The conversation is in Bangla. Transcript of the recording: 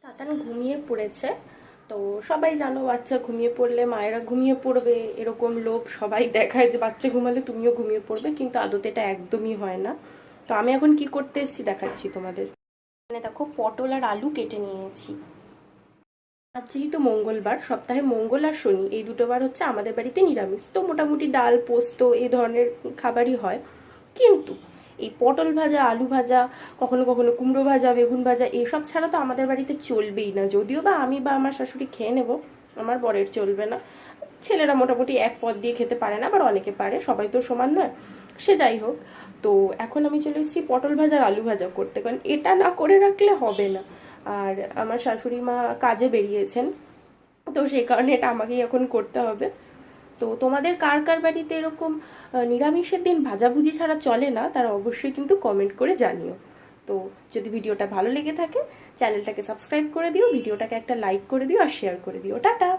তাতান ঘুমিয়ে পড়েছে। তো সবাই জানো, বাচ্চা ঘুমিয়ে পড়লে মায়েরা ঘুমিয়ে পড়বে এরকম লোভ সবাই দেখায় যে বাচ্চা ঘুমালে তুমিও ঘুমিয়ে পড়বে, কিন্তু আদতে এটা একদমই হয় না। তো আমি এখন কি করতে এসেছি দেখাচ্ছি তোমাদের। মানে দেখো, পটল আর আলু কেটে নিয়েছি। আজ যেহেতু মঙ্গলবার, সপ্তাহে মঙ্গল আর শনি এই দুটো বার হচ্ছে আমাদের বাড়িতে নিরামিষ, তো মোটামুটি ডাল পোস্ত এই ধরনের খাবারই হয়। কিন্তু এই পটল ভাজা, আলু ভাজা, কখনো কখনো কুমড়ো ভাজা, বেগুন ভাজা এসব ছাড়া তো আমাদের বাড়িতে চলবেই না। যদিও বা আমি বা আমার শাশুড়ি খেয়ে নেব, আমার বরের চলবে না। ছেলেরা মোটামুটি এক পদ দিয়ে খেতে পারে না, আবার অনেকে পারে, সবাই তো সমান নয়। সে যাই হোক, তো এখন আমি চলে এসেছি পটল ভাজা আর আলু ভাজা করতে, কারণ এটা না করে রাখলে হবে না। আর আমার শাশুড়ি মা কাজে বেরিয়েছেন, তো সেই কারণে এটা আমাকেই এখন করতে হবে। তো তোমাদের কার কার বাড়িতে এরকম নিরামিষের দিন ভাজাভুজি ছাড়া চলে না, তারা অবশ্যই কিন্তু কমেন্ট করে জানিও। তো যদি ভিডিওটা ভালো লেগে থাকে, চ্যানেলটাকে সাবস্ক্রাইব করে দিও, ভিডিওটাকে একটা লাইক করে দিও আর শেয়ার করে দিও। টাটা।